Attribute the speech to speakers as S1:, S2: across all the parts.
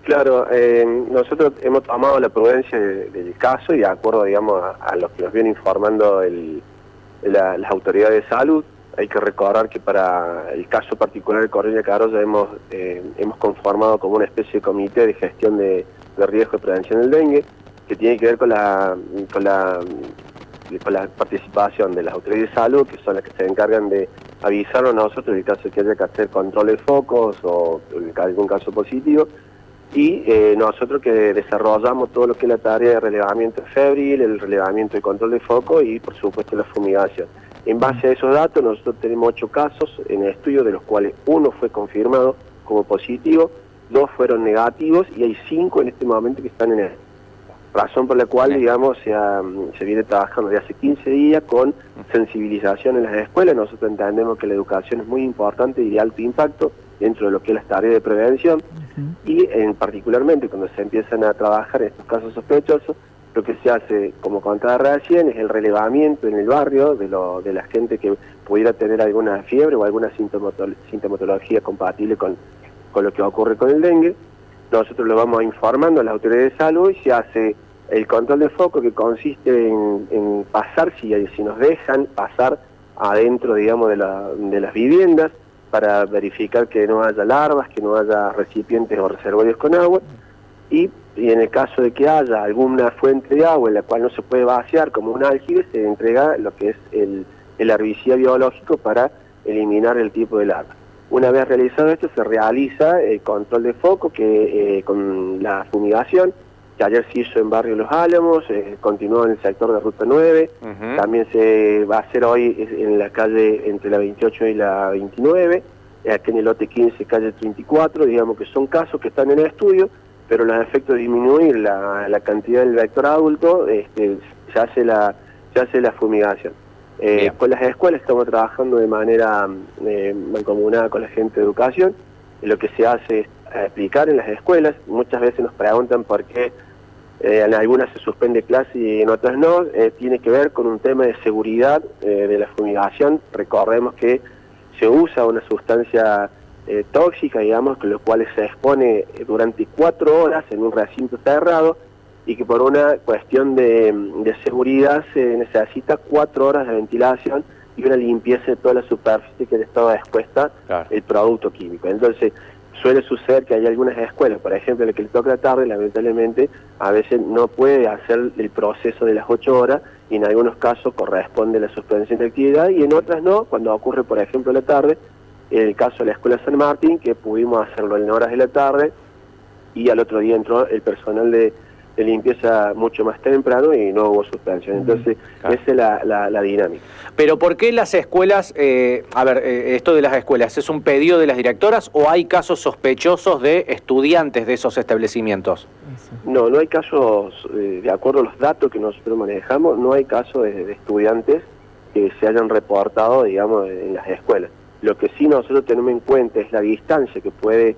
S1: Claro, nosotros hemos tomado la prudencia del caso y de acuerdo, digamos, a lo que nos viene informando las autoridades de salud. Hay que recordar que para el caso particular de Corrientes y Carolla hemos conformado como una especie de comité de gestión de riesgo y prevención del dengue, que tiene que ver con la participación de las autoridades de salud, que son las que se encargan de avisarnos a nosotros en el caso de que haya que hacer control de focos o algún caso positivo, y nosotros que desarrollamos todo lo que es la tarea de relevamiento febril, el relevamiento y control de foco y por supuesto la fumigación. En base a esos datos nosotros tenemos 8 casos en estudio, de los cuales 1 fue confirmado como positivo, 2 fueron negativos y hay 5 en este momento que están en el... Razón por la cual, digamos, se viene trabajando desde hace 15 días con sensibilización en las escuelas. Nosotros entendemos que la educación es muy importante y de alto impacto dentro de lo que es las tareas de prevención, y particularmente cuando se empiezan a trabajar en estos casos sospechosos, lo que se hace, como contaba recién, es el relevamiento en el barrio de la gente que pudiera tener alguna fiebre o alguna sintomatología compatible con lo que ocurre con el dengue. Nosotros lo vamos informando a las autoridades de salud y se hace el control de foco, que consiste en pasar, si nos dejan pasar adentro, digamos, de las viviendas, para verificar que no haya larvas, que no haya recipientes o reservorios con agua, y en el caso de que haya alguna fuente de agua en la cual no se puede vaciar, como un álgide, se entrega lo que es el herbicida biológico para eliminar el tipo de larva. Una vez realizado esto, se realiza el control de foco con la fumigación, que ayer se hizo en Barrio Los Álamos, continuó en el sector de Ruta 9, también se va a hacer hoy en la calle entre la 28 y la 29, aquí en el lote 15, calle 34, digamos que son casos que están en el estudio, pero los efectos de disminuir la cantidad del vector adulto, se hace la fumigación. Con las escuelas estamos trabajando de manera mancomunada con la gente de educación. Lo que se hace es aplicar en las escuelas. Muchas veces nos preguntan por qué en algunas se suspende clase y en otras no. Tiene que ver con un tema de seguridad de la fumigación. Recordemos que se usa una sustancia tóxica, digamos, con lo cual se expone durante 4 horas en un recinto cerrado, y que por una cuestión de seguridad se necesita 4 horas de ventilación y una limpieza de toda la superficie que haya estado expuesta el producto químico. Entonces, suele suceder que hay algunas escuelas, por ejemplo, la que le toca la tarde, lamentablemente, a veces no puede hacer el proceso de las 8 horas, y en algunos casos corresponde la suspensión de actividad, y en otras no, cuando ocurre, por ejemplo, la tarde, en el caso de la Escuela San Martín, que pudimos hacerlo en horas de la tarde, y al otro día entró el personal de limpieza mucho más temprano y no hubo suspensión. Entonces, esa es la dinámica.
S2: Pero ¿por qué las escuelas, esto de las escuelas, es un pedido de las directoras o hay casos sospechosos de estudiantes de esos establecimientos?
S1: No hay casos, de acuerdo a los datos que nosotros manejamos, no hay casos de estudiantes que se hayan reportado, digamos, en las escuelas. Lo que sí nosotros tenemos en cuenta es la distancia que puede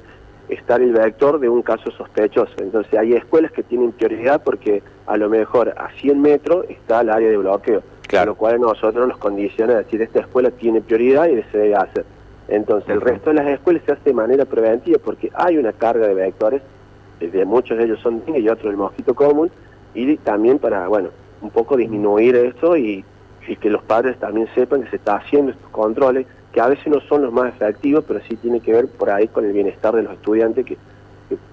S1: estar el vector de un caso sospechoso. Entonces hay escuelas que tienen prioridad porque a lo mejor a 100 metros está el área de bloqueo, lo cual nosotros nos condiciona a decir esta escuela tiene prioridad y se debe hacer. Entonces el resto de las escuelas se hace de manera preventiva porque hay una carga de vectores, muchos de ellos son dengue y otros el mosquito común, y también para, bueno, un poco disminuir esto y que los padres también sepan que se está haciendo estos controles, que a veces no son los más efectivos, pero sí tiene que ver por ahí con el bienestar de los estudiantes que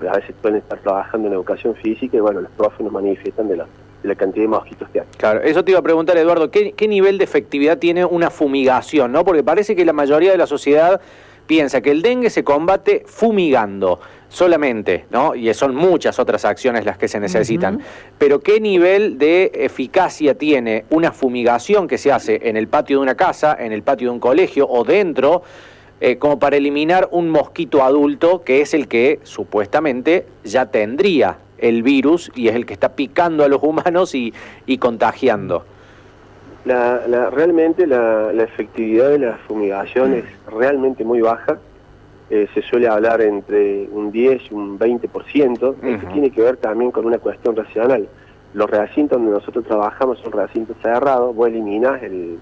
S1: a veces pueden estar trabajando en educación física y bueno, los profes nos manifiestan de la cantidad de mosquitos que hay.
S2: Claro, eso te iba a preguntar, Eduardo, ¿qué nivel de efectividad tiene una fumigación, ¿no? Porque parece que la mayoría de la sociedad piensa que el dengue se combate fumigando solamente, ¿no? Y son muchas otras acciones las que se necesitan. Pero ¿qué nivel de eficacia tiene una fumigación que se hace en el patio de una casa, en el patio de un colegio o dentro, como para eliminar un mosquito adulto que es el que supuestamente ya tendría el virus y es el que está picando a los humanos y contagiando?
S1: Realmente la efectividad de la fumigación es realmente muy baja. Se suele hablar entre un 10 y un 20%. Esto tiene que ver también con una cuestión racional. Los recintos donde nosotros trabajamos son recintos cerrados, vos eliminás el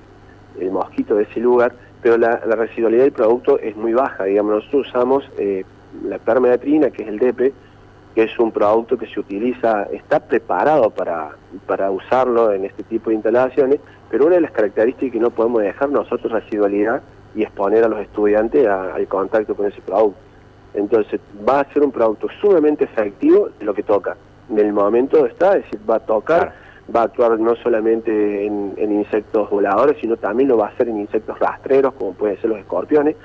S1: mosquito de ese lugar, pero la residualidad del producto es muy baja. Digamos, nosotros usamos la permeatrina, que es el DEPE, que es un producto que se utiliza, está preparado para usarlo en este tipo de instalaciones, pero una de las características que no podemos dejar nosotros es residualidad y exponer a los estudiantes al contacto con ese producto. Entonces va a ser un producto sumamente efectivo de lo que toca. En el momento está, es decir, va a tocar, va a actuar no solamente en insectos voladores, sino también lo va a hacer en insectos rastreros, como pueden ser los escorpiones,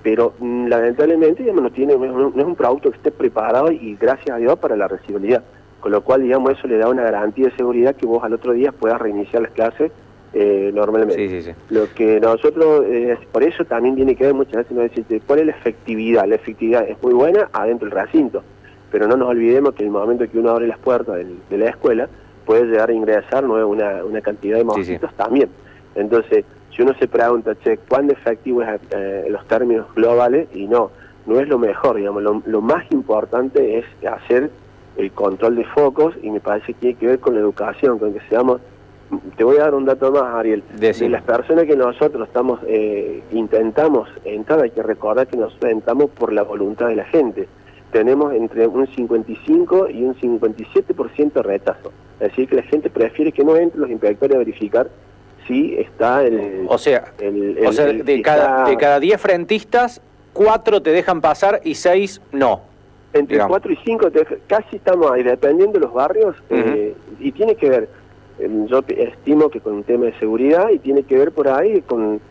S1: pero lamentablemente, digamos, no es un producto que esté preparado y gracias a Dios para la residualidad, con lo cual, digamos, eso le da una garantía de seguridad que vos al otro día puedas reiniciar las clases normalmente.
S2: Sí.
S1: Lo que nosotros, por eso también tiene que ver muchas veces, no decir, ¿cuál es la efectividad? La efectividad es muy buena adentro del recinto, pero no nos olvidemos que en el momento que uno abre las puertas de la escuela, puede llegar a ingresar una cantidad de mosquitos también. Entonces, si uno se pregunta, ¿cuán efectivo es en los términos globales? Y no es lo mejor, digamos, lo más importante es hacer el control de focos, y me parece que tiene que ver con la educación, con que seamos. Te voy a dar un dato más, Ariel. De las personas que nosotros intentamos entrar, hay que recordar que nosotros entramos por la voluntad de la gente. Tenemos entre un 55 y un 57% de rechazo. Es decir, que la gente prefiere que no entren los inspectores a verificar si está
S2: de cada 10 frentistas, 4 te dejan pasar y 6 no.
S1: Entre 4 y 5, casi estamos ahí, dependiendo de los barrios, y tiene que ver, yo estimo que con un tema de seguridad, y tiene que ver por ahí con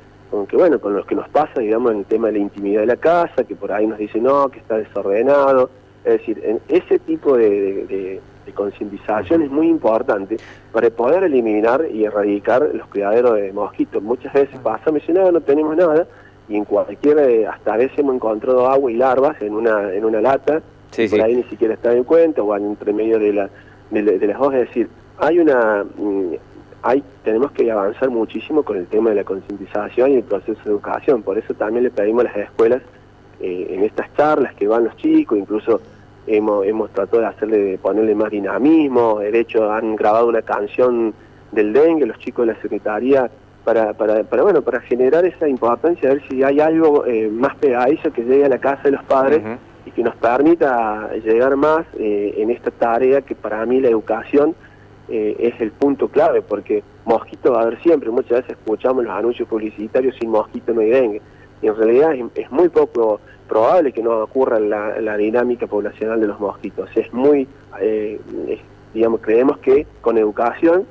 S1: que, bueno, con lo que nos pasa, digamos, en el tema de la intimidad de la casa, que por ahí nos dicen, no, que está desordenado. Es decir, ese tipo de concientización es muy importante para poder eliminar y erradicar los criaderos de mosquitos. Muchas veces pasa, me dicen, no tenemos nada, y en cualquier, hasta a veces hemos encontrado agua y larvas en una lata, por ahí ni siquiera está en cuenta, o entre medio de las hojas. Es decir, tenemos que avanzar muchísimo con el tema de la concientización y el proceso de educación. Por eso también le pedimos a las escuelas, en estas charlas que van los chicos, incluso hemos tratado de ponerle más dinamismo. De hecho, han grabado una canción del dengue, los chicos de la Secretaría, para generar esa importancia, a ver si hay algo más pegadizo que llegue a la casa de los padres y que nos permita llegar más en esta tarea, que para mí la educación es el punto clave, porque mosquito va a haber siempre. Muchas veces escuchamos los anuncios publicitarios, sin mosquito no hay dengue, y en realidad es muy poco probable que no ocurra la dinámica poblacional de los mosquitos. Es muy, digamos, creemos que con educación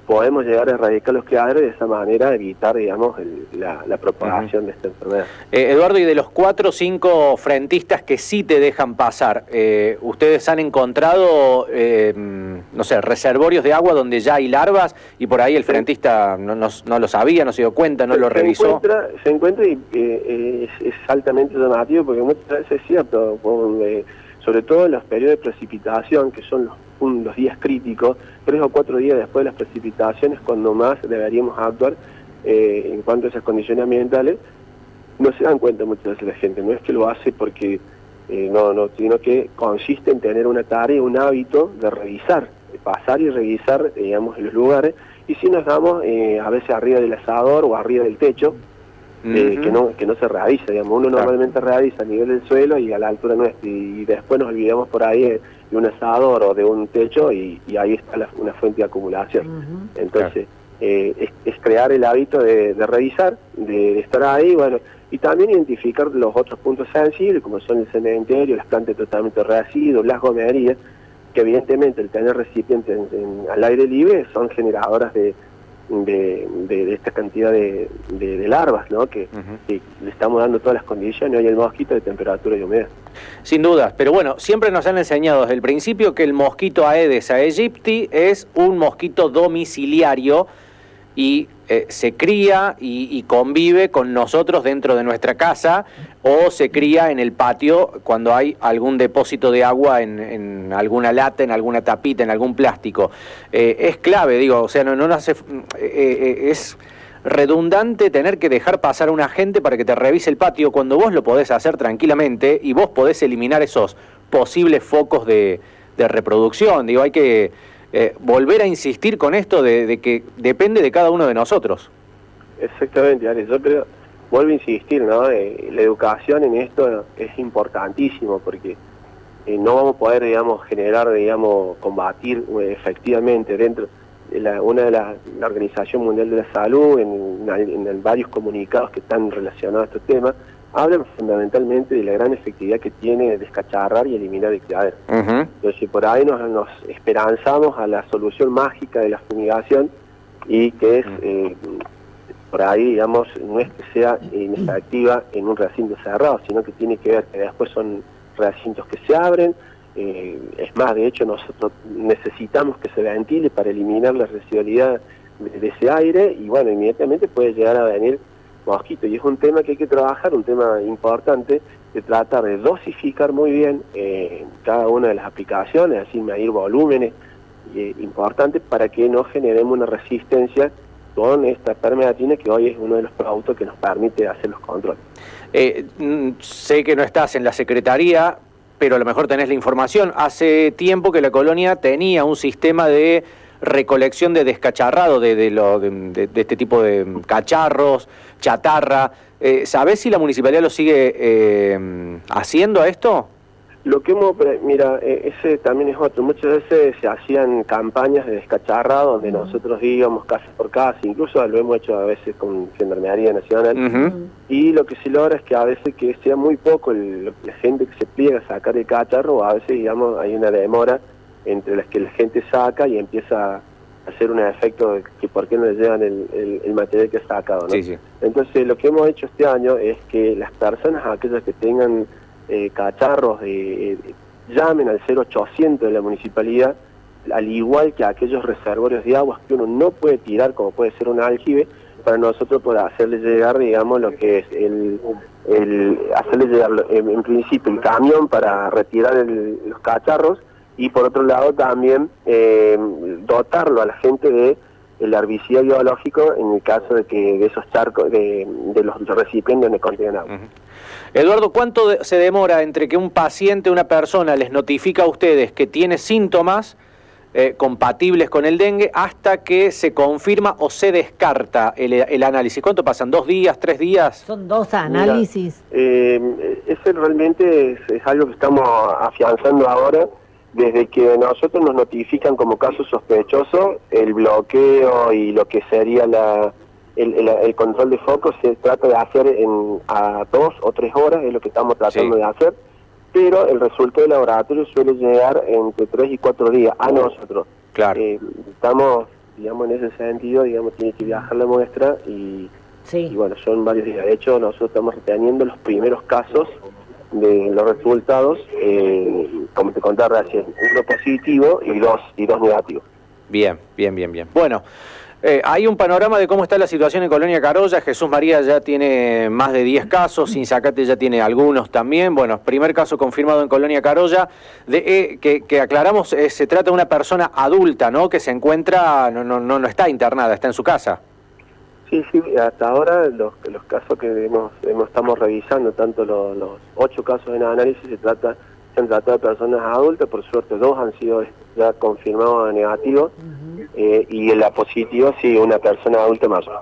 S1: podemos llegar a erradicar los criaderos y de esa manera evitar, digamos, la propagación de esta enfermedad.
S2: Eduardo, y de los 4 o 5 frentistas que sí te dejan pasar, ¿ustedes han encontrado, no sé, reservorios de agua donde ya hay larvas y por ahí el frentista no lo sabía, no se dio cuenta, no lo revisó?
S1: Se encuentra y es altamente llamativo, porque muchas veces es cierto, sobre todo en los periodos de precipitación, que son los días críticos, 3 o 4 días después de las precipitaciones, cuando más deberíamos actuar en cuanto a esas condiciones ambientales. No se dan cuenta muchas veces la gente, no es que lo hace porque sino que consiste en tener una tarea, un hábito de revisar, de pasar y revisar, digamos, en los lugares, y si nos damos a veces arriba del asador o arriba del techo, que no se realiza, digamos. Uno normalmente realiza a nivel del suelo y a la altura nuestra, y después nos olvidamos por ahí de un asador o de un techo, y ahí está una fuente de acumulación. Entonces, es crear el hábito de revisar, de estar ahí, bueno, y también identificar los otros puntos sensibles, como son el cementerio, las plantas de tratamiento de residuos, las gomerías, que evidentemente el tener recipientes al aire libre son generadoras de esta cantidad de larvas, ¿no? Que le estamos dando todas las condiciones hoy al mosquito de temperatura y humedad.
S2: Sin dudas, pero bueno, siempre nos han enseñado desde el principio que el mosquito Aedes aegypti es un mosquito domiciliario y se cría y convive con nosotros dentro de nuestra casa, o se cría en el patio cuando hay algún depósito de agua en alguna lata, en alguna tapita, en algún plástico. Es clave, digo, o sea, es redundante tener que dejar pasar a una gente para que te revise el patio cuando vos lo podés hacer tranquilamente y vos podés eliminar esos posibles focos de reproducción. Digo, hay que volver a insistir con esto de que depende de cada uno de nosotros.
S1: Exactamente, Ale, yo creo, vuelvo a insistir, ¿no? La educación en esto es importantísimo, porque no vamos a poder, digamos, generar, digamos, combatir efectivamente dentro de la Organización Mundial de la Salud, en varios comunicados que están relacionados a estos temas, hablan fundamentalmente de la gran efectividad que tiene descacharrar y eliminar el criadero. Entonces, por ahí nos esperanzamos a la solución mágica de la fumigación, y que es, por ahí, digamos, no es que sea inefectiva en un recinto cerrado, sino que tiene que ver que después son recintos que se abren. Es más, de hecho, nosotros necesitamos que se ventile para eliminar la residualidad de ese aire, y bueno, inmediatamente puede llegar a venir mosquito, y es un tema que hay que trabajar, un tema importante, de tratar de dosificar muy bien cada una de las aplicaciones, así medir volúmenes importantes para que no generemos una resistencia con esta permeatina, que hoy es uno de los productos que nos permite hacer los controles.
S2: Sé que no estás en la Secretaría, pero a lo mejor tenés la información. Hace tiempo que la colonia tenía un sistema de recolección de descacharrado de este tipo de cacharros, chatarra. ¿Sabés si la municipalidad lo sigue haciendo a esto?
S1: Lo que mira, ese también es otro. Muchas veces se hacían campañas de descacharrado donde nosotros íbamos casa por casa, incluso lo hemos hecho a veces con Gendarmería Nacional, y lo que se logra es que a veces que sea muy poco la gente que se pliega a sacar el cacharro, o a veces, digamos, hay una demora entre las que la gente saca y empieza a hacer un efecto de que por qué no le llevan el material que ha sacado, ¿no?
S2: Sí, sí.
S1: Entonces, lo que hemos hecho este año es que las personas, aquellas que tengan cacharros, llamen al 0800 de la municipalidad, al igual que aquellos reservorios de aguas que uno no puede tirar, como puede ser un aljibe, para nosotros poder hacerle llegar, digamos, lo que es hacerle llegar en principio el camión para retirar los cacharros, y por otro lado también dotarlo a la gente de el herbicida biológico en el caso de que de esos charcos, de los recipientes donde contienen agua.
S2: Eduardo, ¿cuánto se demora entre que un paciente, una persona, les notifica a ustedes que tiene síntomas compatibles con el dengue hasta que se confirma o se descarta el análisis? ¿Cuánto pasan? ¿2 días, 3 días?
S3: Son 2 análisis.
S1: Ese realmente es algo que estamos afianzando ahora. Desde que nosotros nos notifican como caso sospechoso, el bloqueo y lo que sería el control de foco se trata de hacer a 2 o 3 horas, es lo que estamos tratando de hacer, pero el resultado del laboratorio suele llegar entre 3 y 4 días a nosotros.
S2: Claro.
S1: Estamos, digamos, en ese sentido, digamos, tiene que viajar la muestra y bueno, son varios días. De hecho, nosotros estamos reteniendo los primeros casos de los resultados, como te contaba recién, 1 positivo y dos negativos. Bien.
S2: Bueno, hay un panorama de cómo está la situación en Colonia Carolla. Jesús María ya tiene más de 10 casos, Sinzacate ya tiene algunos también. Bueno, primer caso confirmado en Colonia Carolla, que aclaramos, se trata de una persona adulta, ¿no? Que se encuentra, no está internada, está en su casa.
S1: Sí, hasta ahora los casos que estamos revisando, tanto los 8 casos en análisis, se han tratado de personas adultas. Por suerte 2 han sido ya confirmados negativos, y en la positiva sí, una persona adulta mayor.